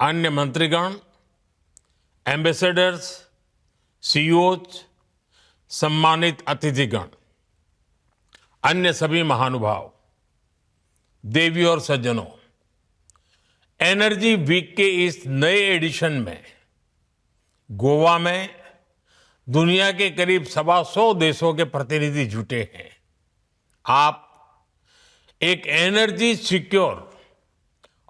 अन्य मंत्रीगण, ambassadors, CEOs, सम्मानित अतिथिगण, अन्य सभी महानुभाव, देवी और सज्जनों, एनर्जी वीक के इस नए एडिशन में गोवा में दुनिया के करीब 125 देशों के प्रतिनिधि जुटे हैं। आप एक एनर्जी सिक्योर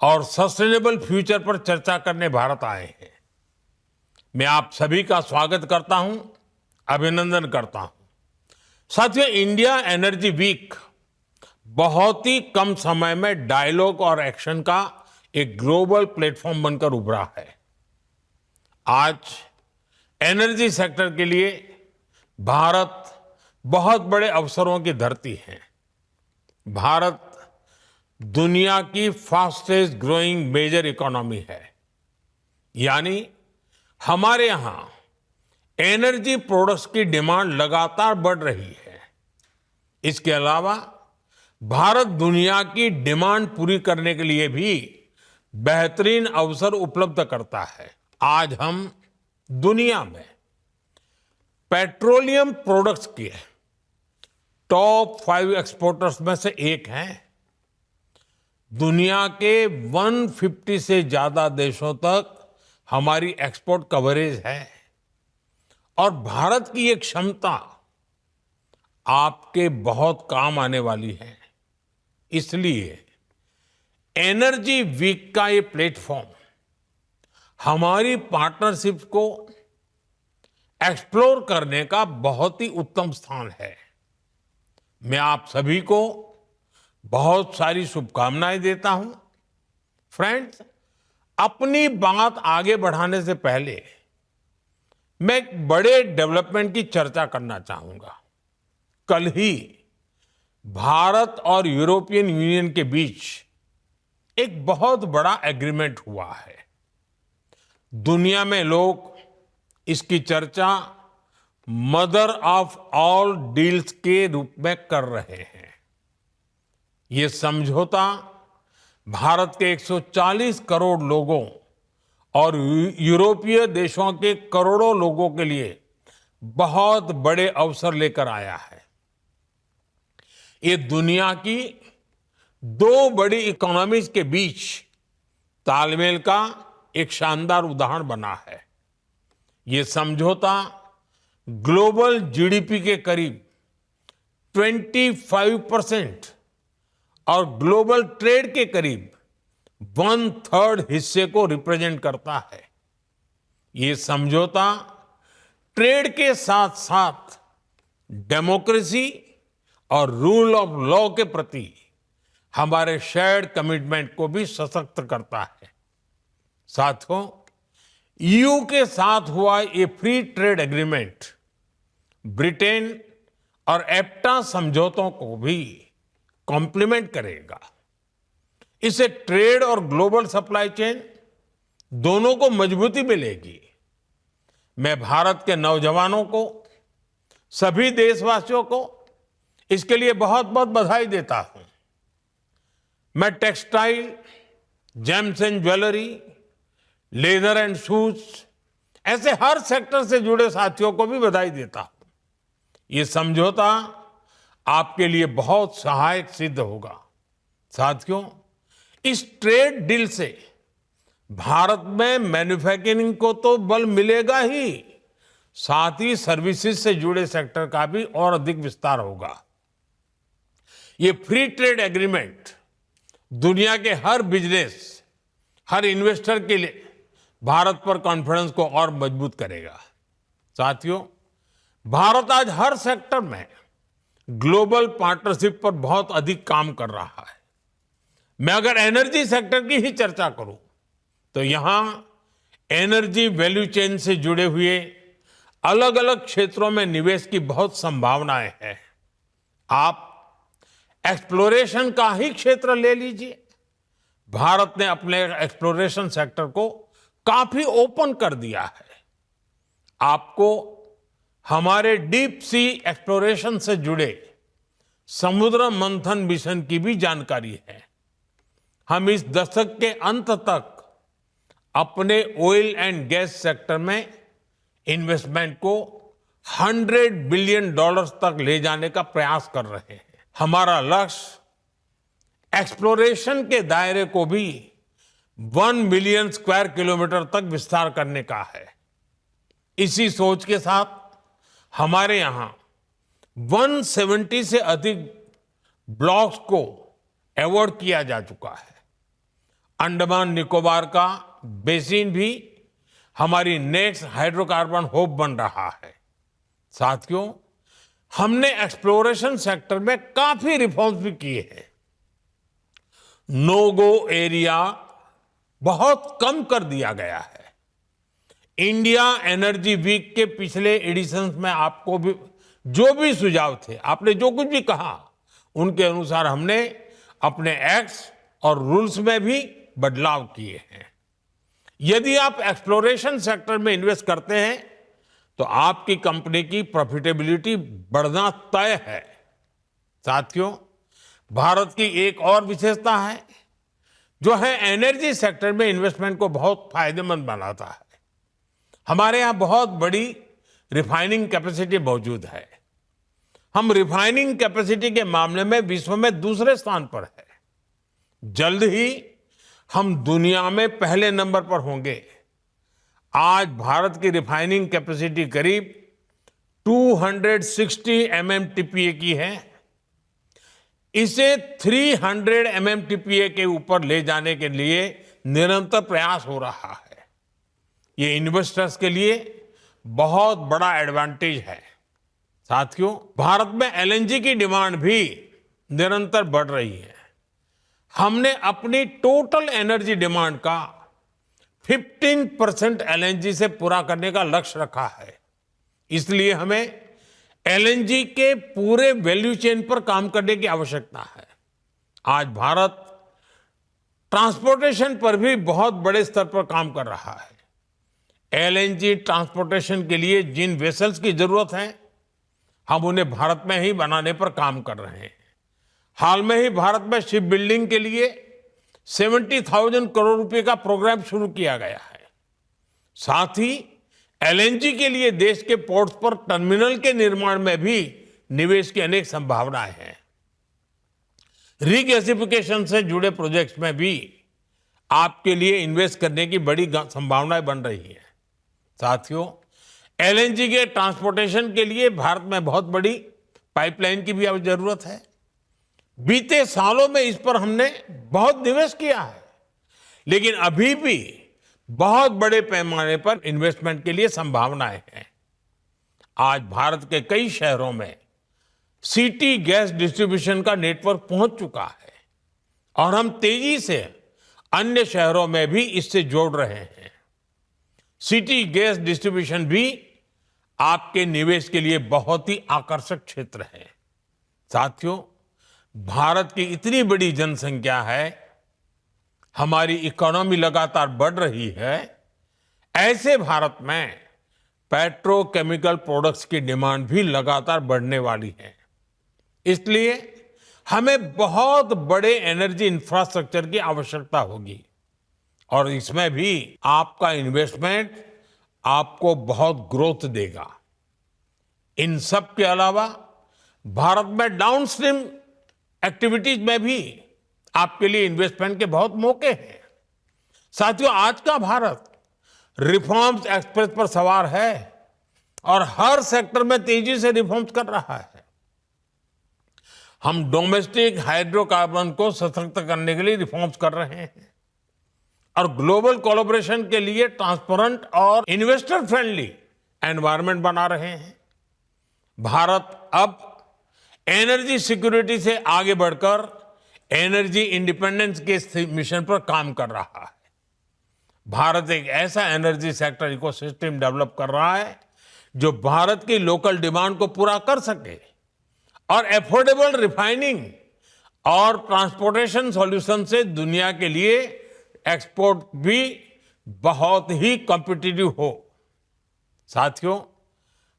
और सस्टेनेबल फ्यूचर पर चर्चा करने भारत आए हैं। मैं आप सभी का स्वागत करता हूं, अभिनंदन करता हूं। साथियों, इंडिया एनर्जी वीक बहुत ही कम समय में डायलॉग और एक्शन का एक ग्लोबल प्लेटफॉर्म बनकर उभरा है। आज एनर्जी सेक्टर के लिए भारत बहुत बड़े अवसरों की धरती है। भारत दुनिया की फास्टेस्ट ग्रोइंग मेजर इकोनॉमी है, यानी हमारे यहां एनर्जी प्रोडक्ट्स की डिमांड लगातार बढ़ रही है। इसके अलावा भारत दुनिया की डिमांड पूरी करने के लिए भी बेहतरीन अवसर उपलब्ध करता है। आज हम दुनिया में पेट्रोलियम प्रोडक्ट्स के टॉप 5 एक्सपोर्टर्स में से एक हैं। दुनिया के 150 से ज्यादा देशों तक हमारी एक्सपोर्ट कवरेज है और भारत की ये क्षमता आपके बहुत काम आने वाली है। इसलिए एनर्जी वीक का ये प्लेटफॉर्म हमारी पार्टनरशिप को एक्सप्लोर करने का बहुत ही उत्तम स्थान है। मैं आप सभी को बहुत सारी शुभकामनाएं देता हूं। फ्रेंड्स, अपनी बात आगे बढ़ाने से पहले मैं एक बड़े डेवलपमेंट की चर्चा करना चाहूंगा। कल ही भारत और यूरोपियन यूनियन के बीच एक बहुत बड़ा एग्रीमेंट हुआ है। दुनिया में लोग इसकी चर्चा मदर ऑफ ऑल डील्स के रूप में कर रहे हैं। ये समझौता भारत के 140 करोड़ लोगों और यूरोपीय देशों के करोड़ों लोगों के लिए बहुत बड़े अवसर लेकर आया है। ये दुनिया की 2 बड़ी इकोनॉमीज के बीच तालमेल का एक शानदार उदाहरण बना है। ये समझौता ग्लोबल जीडीपी के करीब 25% और ग्लोबल ट्रेड के करीब 1/3 हिस्से को रिप्रेजेंट करता है। ये समझौता ट्रेड के साथ साथ डेमोक्रेसी और रूल ऑफ लॉ के प्रति हमारे शेयर्ड कमिटमेंट को भी सशक्त करता है। साथियों, ईयू के साथ हुआ ये फ्री ट्रेड एग्रीमेंट ब्रिटेन और एप्टा समझौतों को भी कॉम्प्लीमेंट करेगा। इससे ट्रेड और ग्लोबल सप्लाई चेन दोनों को मजबूती मिलेगी। मैं भारत के नौजवानों को, सभी देशवासियों को इसके लिए बहुत बहुत बधाई देता हूं। मैं textile, James and jewellery, leather and shoes ऐसे हर सेक्टर से जुड़े साथियों को भी बधाई देता हूं। ये समझौता आपके लिए बहुत सहायक सिद्ध होगा। साथियों, इस ट्रेड डील से भारत में मैन्युफैक्चरिंग को तो बल मिलेगा ही, साथ ही सर्विसेज से जुड़े सेक्टर का भी और अधिक विस्तार होगा। ये फ्री ट्रेड एग्रीमेंट दुनिया के हर बिजनेस, हर इन्वेस्टर के लिए भारत पर कॉन्फिडेंस को और मजबूत करेगा। साथियों, भारत आज हर सेक्टर में ग्लोबल पार्टनरशिप पर बहुत अधिक काम कर रहा है। मैं अगर एनर्जी सेक्टर की ही चर्चा करूं तो यहां एनर्जी वैल्यू चेन से जुड़े हुए अलग अलग क्षेत्रों में निवेश की बहुत संभावनाएं हैं। आप एक्सप्लोरेशन का ही क्षेत्र ले लीजिए। भारत ने अपने एक्सप्लोरेशन सेक्टर को काफी ओपन कर दिया है। आपको हमारे डीप सी एक्सप्लोरेशन से जुड़े समुद्र मंथन मिशन की भी जानकारी है। हम इस दशक के अंत तक अपने ऑयल एंड गैस सेक्टर में इन्वेस्टमेंट को 100 बिलियन डॉलर्स तक ले जाने का प्रयास कर रहे हैं। हमारा लक्ष्य एक्सप्लोरेशन के दायरे को भी 1 मिलियन स्क्वायर किलोमीटर तक विस्तार करने का है। इसी सोच के साथ हमारे यहां 170 से अधिक ब्लॉक्स को अवार्ड किया जा चुका है। अंडमान निकोबार का बेसिन भी हमारी नेक्स्ट हाइड्रोकार्बन हब बन रहा है। साथियों, हमने एक्सप्लोरेशन सेक्टर में काफी रिफॉर्म्स भी किए हैं। नो गो एरिया बहुत कम कर दिया गया है। इंडिया एनर्जी वीक के पिछले एडिशंस में आपको भी जो भी सुझाव थे, आपने जो कुछ भी कहा, उनके अनुसार हमने अपने एक्ट्स और रूल्स में भी बदलाव किए हैं। यदि आप एक्सप्लोरेशन सेक्टर में इन्वेस्ट करते हैं तो आपकी कंपनी की प्रॉफिटेबिलिटी बढ़ना तय है। साथियों, भारत की एक और विशेषता है जो है एनर्जी सेक्टर में इन्वेस्टमेंट को बहुत फायदेमंद बनाता है। हमारे यहां बहुत बड़ी रिफाइनिंग कैपेसिटी मौजूद है। हम रिफाइनिंग कैपेसिटी के मामले में विश्व में दूसरे स्थान पर है। जल्द ही हम दुनिया में पहले नंबर पर होंगे। आज भारत की रिफाइनिंग कैपेसिटी करीब 260 MMTPA की है। इसे 300 MMTPA के ऊपर ले जाने के लिए निरंतर प्रयास हो रहा है। ये इन्वेस्टर्स के लिए बहुत बड़ा एडवांटेज है। साथियों, भारत में LNG की डिमांड भी निरंतर बढ़ रही है। हमने अपनी टोटल एनर्जी डिमांड का 15% LNG से पूरा करने का लक्ष्य रखा है। इसलिए हमें LNG के पूरे वैल्यू चेन पर काम करने की आवश्यकता है। आज भारत ट्रांसपोर्टेशन पर भी बहुत बड़े स्तर पर काम कर रहा है। LNG ट्रांसपोर्टेशन के लिए जिन वेसल्स की जरूरत है, हम उन्हें भारत में ही बनाने पर काम कर रहे हैं। हाल में ही भारत में शिप बिल्डिंग के लिए 70,000 करोड़ रुपए का प्रोग्राम शुरू किया गया है। साथ ही LNG के लिए देश के पोर्ट्स पर टर्मिनल के निर्माण में भी निवेश की अनेक संभावनाएं हैं। रीगैसिफिकेशन से जुड़े प्रोजेक्ट्स में भी आपके लिए इन्वेस्ट करने की बड़ी संभावनाएं बन रही है। साथियों, LNG के ट्रांसपोर्टेशन के लिए भारत में बहुत बड़ी पाइपलाइन की भी अब जरूरत है। बीते सालों में इस पर हमने बहुत निवेश किया है, लेकिन अभी भी बहुत बड़े पैमाने पर इन्वेस्टमेंट के लिए संभावनाएं हैं। आज भारत के कई शहरों में सिटी गैस डिस्ट्रीब्यूशन का नेटवर्क पहुंच चुका है और हम तेजी से अन्य शहरों में भी इससे जोड़ रहे हैं। सिटी गैस डिस्ट्रीब्यूशन भी आपके निवेश के लिए बहुत ही आकर्षक क्षेत्र है। साथियों, भारत की इतनी बड़ी जनसंख्या है, हमारी इकोनॉमी लगातार बढ़ रही है। ऐसे भारत में पेट्रोकेमिकल प्रोडक्ट्स की डिमांड भी लगातार बढ़ने वाली है। इसलिए हमें बहुत बड़े एनर्जी इंफ्रास्ट्रक्चर की आवश्यकता होगी और इसमें भी आपका इन्वेस्टमेंट आपको बहुत ग्रोथ देगा। इन सब के अलावा भारत में डाउनस्ट्रीम एक्टिविटीज में भी आपके लिए इन्वेस्टमेंट के बहुत मौके हैं। साथियों, आज का भारत रिफॉर्म्स एक्सप्रेस पर सवार है और हर सेक्टर में तेजी से रिफॉर्म्स कर रहा है। हम डोमेस्टिक हाइड्रोकार्बन को सशक्त करने के लिए रिफॉर्म्स कर रहे हैं और ग्लोबल कोलैबोरेशन के लिए ट्रांसपेरेंट और इन्वेस्टर फ्रेंडली एनवायरनमेंट बना रहे हैं। भारत अब एनर्जी सिक्योरिटी से आगे बढ़कर एनर्जी इंडिपेंडेंस के मिशन पर काम कर रहा है। भारत एक ऐसा एनर्जी सेक्टर इकोसिस्टम डेवलप कर रहा है जो भारत की लोकल डिमांड को पूरा कर सके और एफोर्डेबल रिफाइनिंग और ट्रांसपोर्टेशन सॉल्यूशन से दुनिया के लिए एक्सपोर्ट भी बहुत ही कॉम्पिटिटिव हो। साथियों,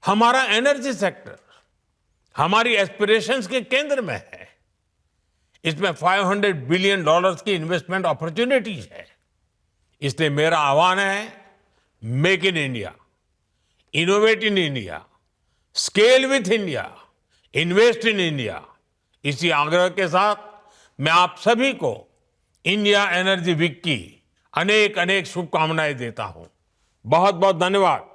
हमारा एनर्जी सेक्टर हमारी एस्पिरेशंस के केंद्र में है। इसमें $500 बिलियन की इन्वेस्टमेंट अपॉर्चुनिटीज है। इसलिए मेरा आह्वान है, make in India, innovate in India, scale with India, invest in India. इसी आग्रह के साथ मैं आप सभी को इंडिया एनर्जी वीक की अनेक अनेक शुभकामनाएं देता हूं। बहुत बहुत धन्यवाद।